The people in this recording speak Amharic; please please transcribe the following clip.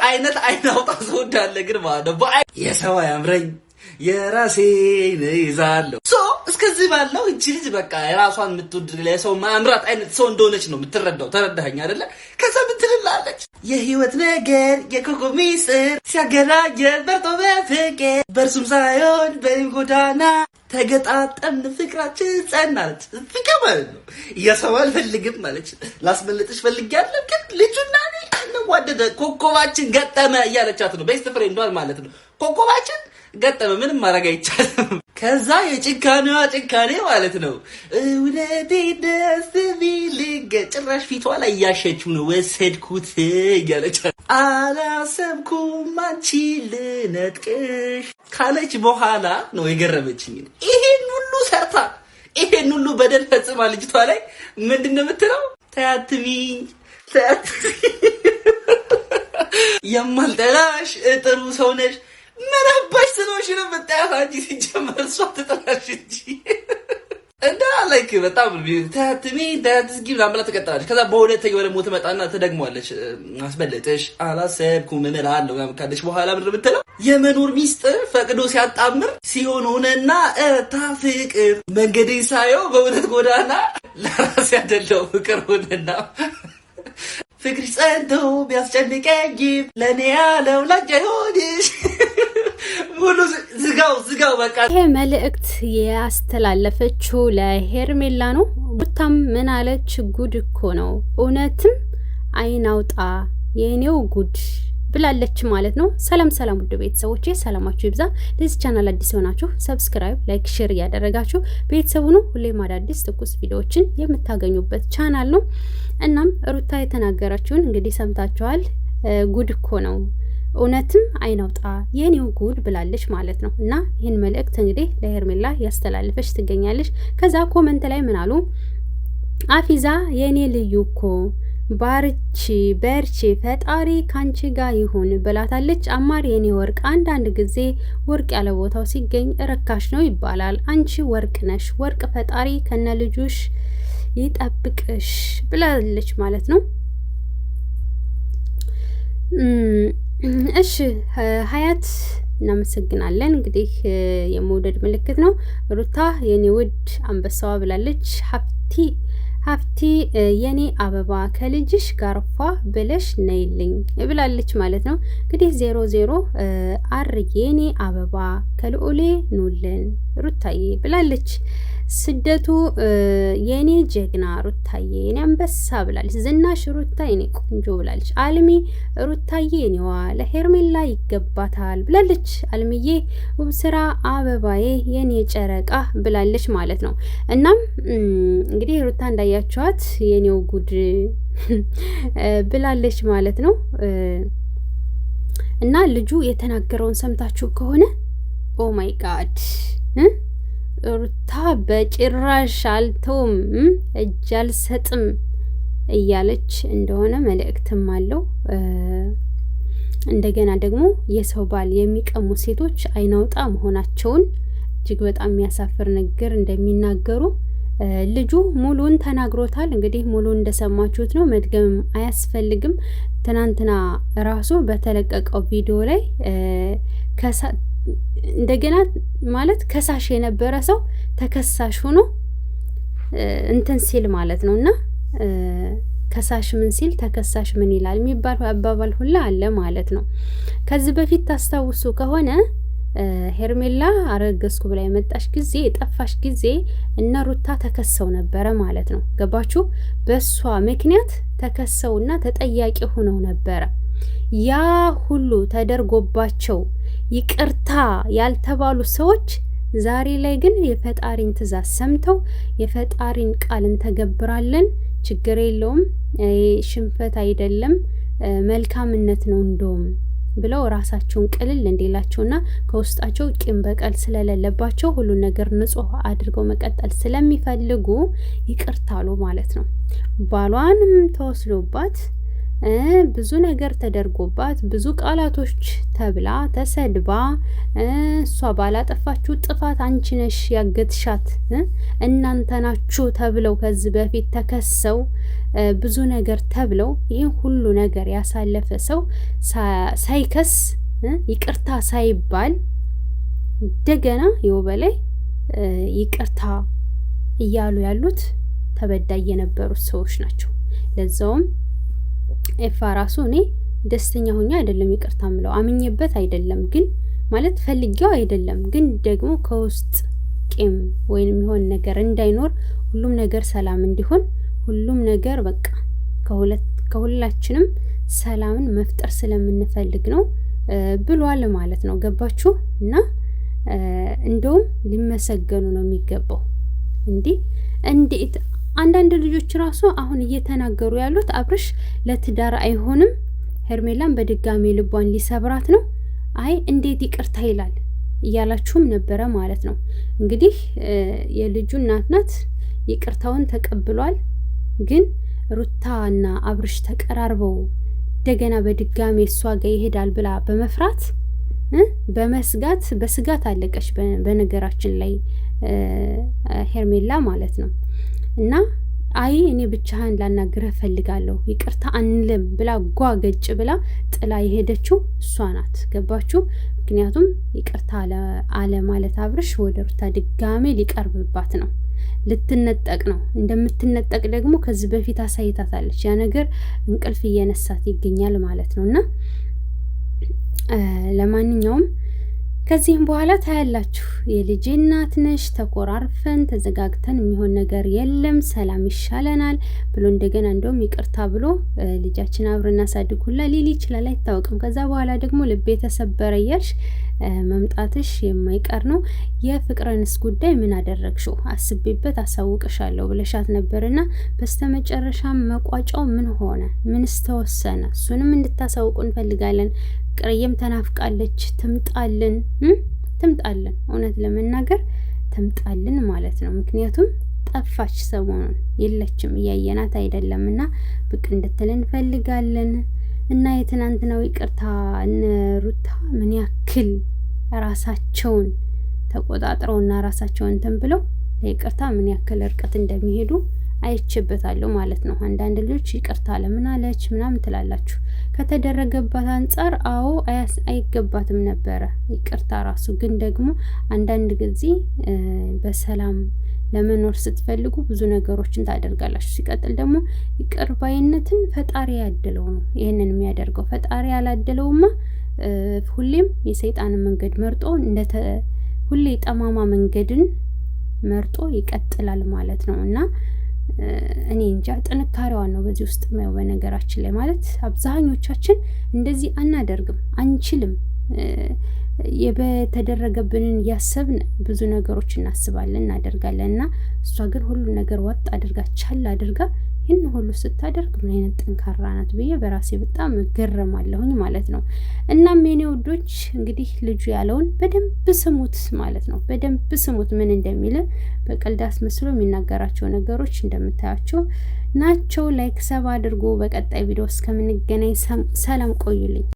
አይነት አይናውጣ ሰው እንዳለ ግን ማለት ነው። የሰው ያምረኝ የራሴ ይዛለሁ እስከዚህ ባለው እጅ ልጅ በቃ የራሷን የምትወድ ለሰው ማምራት አይነት ሰው እንደሆነች ነው የምትረዳው። ተረዳኸኝ አይደለ? ከዛ ምትልላለች የህይወት ነገር የኮኮብ ሚስጥር ሲያገናኘን በርቶ በፍቅር በእርሱም ሳይሆን በጎዳና ተገጣጠምን ፍቅራችን ጸናለች። ፍቅር ማለት ነው የሰው አልፈልግም ማለች። ላስመልጥሽ ፈልጊያለሁ ግን ልጁና እኔ እንዋደደ ኮኮባችን ገጠመ እያለቻት ነው። ቤስት ፍሬንዷን ማለት ነው። ኮኮባችን ገጠመ ምንም ማድረግ አይቻልም። ከዛ የጭካኔዋ ጭካኔ ማለት ነው እውነቴ ደስ ቢልግ ጭራሽ ፊቷ ላይ እያሸችው ነው ወሰድኩት እያለች አላሰብኩም አንቺ ልነጥቅሽ ካለች በኋላ ነው የገረመችኝ። ይሄን ሁሉ ሰርታ ይሄን ሁሉ በደል ፈጽማ ልጅቷ ላይ ምንድነው የምትለው? ተያትሚኝ የማልጠላሽ ጥሩ ሰው ነሽ ምን አባሽ ስለሆንሽ ነው የምታያት አንቺ ሲጀመር እሷ ትጠላሽ እንጂ እና ላይክ በጣም ታትሚ ዳትስጊ ምናምን ብላ ትቀጥላለች። ከዛ በሁለተኛው ደግሞ ትመጣና ትደግመዋለች። አስበለጥሽ አላሰብኩም እምላለሁ ምናምን ካለች በኋላ ምንድን ነው የምትለው? የመኖር ሚስጥር ፈቅዶ ሲያጣምር ሲሆን ሆነና እታ ፍቅር መንገዴን ሳየው በእውነት ጎዳና ለራሴ ያደለው ፍቅር ሆነና ፍቅር ጸንቶ ቢያስጨንቀኝ ለኔ ያለው ላንቺ አይሆንሽ ሙሉ ዝጋው በቃ። ይሄ መልእክት ያስተላለፈችው ለሄርሜላ ነው። ሩታም ምን አለች? ጉድ እኮ ነው እውነትም አይናውጣ የኔው ጉድ ብላለች ማለት ነው። ሰላም ውድ ቤተሰቦቼ ሰላማችሁ ይብዛ። ለዚህ ቻናል አዲስ ሆናችሁ ሰብስክራይብ፣ ላይክ፣ ሼር እያደረጋችሁ ቤተሰቡ ነው ሁሌም አዳዲስ ትኩስ ቪዲዮዎችን የምታገኙበት ቻናል ነው። እናም ሩታ የተናገራችሁን እንግዲህ ሰምታችኋል። ጉድ እኮ ነው እውነትም አይናውጣ የኔው ጉድ ብላለች ማለት ነው። እና ይህን መልእክት እንግዲህ ለሄርሜላ ያስተላልፈች ትገኛለች። ከዛ ኮመንት ላይ ምን አሉ? አፊዛ የኔ ልዩ እኮ በርቺ ፈጣሪ ካንቺ ጋር ይሁን ብላታለች። አማር የኔ ወርቅ አንዳንድ ጊዜ ወርቅ ያለ ቦታው ሲገኝ ረካሽ ነው ይባላል። አንቺ ወርቅ ነሽ፣ ወርቅ ፈጣሪ ከነ ልጁሽ ይጠብቅሽ ብላለች ማለት ነው። እሺ ሀያት እናመሰግናለን። እንግዲህ የመውደድ ምልክት ነው። ሩታ የኔ ውድ አንበሳዋ ብላለች። ሀፍቲ የኔ አበባ ከልጅሽ ጋርፋ ብለሽ ነይልኝ ብላለች ማለት ነው። እንግዲህ 00 አር የኔ አበባ ከልዑሌ ኑልን ሩታዬ ብላለች። ስደቱ የኔ ጀግና ሩታዬ የኔ አንበሳ ብላለች። ዝናሽ ሩታ የኔ ቆንጆ ብላለች። አልሚ ሩታዬ የኔዋ ለሄርሜላ ይገባታል ብላለች። አልሚዬ ውብ ስራ አበባዬ የኔ ጨረቃ ብላለች ማለት ነው። እናም እንግዲህ ሩታ እንዳያችኋት የኔው ጉድ ብላለች ማለት ነው። እና ልጁ የተናገረውን ሰምታችሁ ከሆነ ኦ ማይ ጋድ ሩታ በጭራሽ አልተውም እጅ አልሰጥም እያለች እንደሆነ መልእክትም አለው። እንደገና ደግሞ የሰው ባል የሚቀሙ ሴቶች አይናውጣ መሆናቸውን እጅግ በጣም የሚያሳፍር ነገር እንደሚናገሩ ልጁ ሙሉን ተናግሮታል። እንግዲህ ሙሉን እንደሰማችሁት ነው፣ መድገምም አያስፈልግም። ትናንትና ራሱ በተለቀቀው ቪዲዮ ላይ እንደገና ማለት ከሳሽ የነበረ ሰው ተከሳሽ ሆኖ እንትን ሲል ማለት ነው። እና ከሳሽ ምን ሲል ተከሳሽ ምን ይላል የሚባል አባባል ሁላ አለ ማለት ነው። ከዚህ በፊት ታስታውሱ ከሆነ ሄርሜላ አረገዝኩ ብላ የመጣሽ ጊዜ የጠፋሽ ጊዜ እነ ሩታ ተከሰው ነበረ ማለት ነው። ገባችሁ? በሷ ምክንያት ተከሰውና ተጠያቂ ሆነው ነበረ። ያ ሁሉ ተደርጎባቸው ይቅርታ ያልተባሉ ሰዎች ዛሬ ላይ ግን የፈጣሪን ትእዛዝ ሰምተው የፈጣሪን ቃል እንተገብራለን፣ ችግር የለውም፣ ሽንፈት አይደለም መልካምነት ነው እንደውም ብለው ራሳቸውን ቅልል እንዲላቸውና ከውስጣቸው ቂም በቀል ስለሌለባቸው ሁሉ ነገር ንጹህ አድርገው መቀጠል ስለሚፈልጉ ይቅርታ አሉ ማለት ነው። ባሏንም ተወስዶባት ብዙ ነገር ተደርጎባት ብዙ ቃላቶች ተብላ ተሰድባ እሷ ባላጠፋችሁ ጥፋት አንቺ ነሽ ያገትሻት እናንተ ናችሁ ተብለው ከዚህ በፊት ተከሰው ብዙ ነገር ተብለው ይሄን ሁሉ ነገር ያሳለፈ ሰው ሳይከስ ይቅርታ ሳይባል እንደገና በላይ ይቅርታ እያሉ ያሉት ተበዳይ የነበሩት ሰዎች ናቸው። ለዛውም ኤፋ ራሱ እኔ ደስተኛ ሆኜ አይደለም ይቅርታ ምለው አምኜበት አይደለም፣ ግን ማለት ፈልጌው አይደለም፣ ግን ደግሞ ከውስጥ ቂም ወይንም የሆነ ነገር እንዳይኖር ሁሉም ነገር ሰላም እንዲሆን ሁሉም ነገር በቃ ከሁላችንም ሰላምን መፍጠር ስለምንፈልግ ነው ብሏል ማለት ነው። ገባችሁ? እና እንደውም ሊመሰገኑ ነው የሚገባው። እንዴት አንዳንድ ልጆች ራሱ አሁን እየተናገሩ ያሉት አብርሽ ለትዳር አይሆንም፣ ሄርሜላን በድጋሚ ልቧን ሊሰብራት ነው፣ አይ እንዴት ይቅርታ ይላል እያላችሁም ነበረ ማለት ነው። እንግዲህ የልጁ እናት ናት፣ ይቅርታውን ተቀብሏል። ግን ሩታና አብርሽ ተቀራርበው እንደገና በድጋሚ እሷ ጋር ይሄዳል ብላ በመፍራት በስጋት አለቀች። በነገራችን ላይ ሄርሜላ ማለት ነው። እና አይ እኔ ብቻህን ላናግረህ ፈልጋለሁ ይቅርታ አንልም ብላ ገጭ ብላ ጥላ የሄደችው እሷ ናት። ገባችሁ? ምክንያቱም ይቅርታ አለ ማለት አብርሽ ወደ ሩታ ድጋሜ ሊቀርብባት ነው፣ ልትነጠቅ ነው። እንደምትነጠቅ ደግሞ ከዚህ በፊት አሳይታታለች። ያ ነገር እንቅልፍ እየነሳት ይገኛል ማለት ነው። እና ለማንኛውም ከዚህም በኋላ ታያላችሁ። የልጄ እናት ነሽ፣ ተኮራርፈን ተዘጋግተን የሚሆን ነገር የለም፣ ሰላም ይሻለናል ብሎ እንደገና እንደውም ይቅርታ ብሎ ልጃችን አብረን እናሳድጉላ ሊል ይችላል፣ አይታወቅም። ከዛ በኋላ ደግሞ ልቤ ተሰበረ እያልሽ መምጣትሽ የማይቀር ነው። የፍቅርንስ ጉዳይ ምን አደረግሽው? አስቤበት አሳውቅሻለሁ ብለሻት ነበርና በስተመጨረሻ መቋጫው ምን ሆነ? ምንስ ተወሰነ? እሱንም እንድታሳውቁ እንፈልጋለን። ፍቅርዬም ተናፍቃለች። ትምጣልን። እውነት ለመናገር ትምጣልን ማለት ነው። ምክንያቱም ጠፋች፣ ሰሞኑን የለችም፣ እያየናት አይደለም እና ብቅ እንድትል እንፈልጋለን። እና የትናንትናው ይቅርታ እነ ሩታ ምን ያክል ራሳቸውን ተቆጣጥረውና ራሳቸውን እንትን ብለው ለይቅርታ ምን ያክል እርቀት እንደሚሄዱ አይችበታለሁ ማለት ነው። አንዳንድ ልጆች ይቅርታ ለምን አለች ምናምን ትላላችሁ። ከተደረገባት አንጻር አዎ አይገባትም ነበረ ይቅርታ ራሱ። ግን ደግሞ አንዳንድ ጊዜ በሰላም ለመኖር ስትፈልጉ ብዙ ነገሮችን ታደርጋላችሁ። ሲቀጥል ደግሞ ይቅር ባይነትን ፈጣሪ ያደለው ነው ይህንን የሚያደርገው። ፈጣሪ ያላደለውማ ሁሌም የሰይጣንን መንገድ መርጦ ሁሌ ጠማማ መንገድን መርጦ ይቀጥላል ማለት ነው። እና እኔ እንጃ ጥንካሬዋን ነው በዚህ ውስጥ ነው። በነገራችን ላይ ማለት አብዛኞቻችን እንደዚህ አናደርግም፣ አንችልም። በተደረገብንን እያሰብን ብዙ ነገሮች እናስባለን፣ እናደርጋለን። እና እሷ ግን ሁሉ ነገር ወጥ አድርጋ ቻል አድርጋ ይህን ሁሉ ስታደርግ ምን አይነት ጠንካራ ናት ብዬ በራሴ በጣም እገረማለሁኝ ማለት ነው። እናም የኔ ውዶች እንግዲህ ልጁ ያለውን በደንብ ስሙት ማለት ነው። በደንብ ስሙት ምን እንደሚል በቀልድ አስመስሎ የሚናገራቸው ነገሮች እንደምታያቸው ናቸው። ላይክ ሰብ አድርጎ በቀጣይ ቪዲዮ እስከምንገናኝ ሰላም ቆዩልኝ።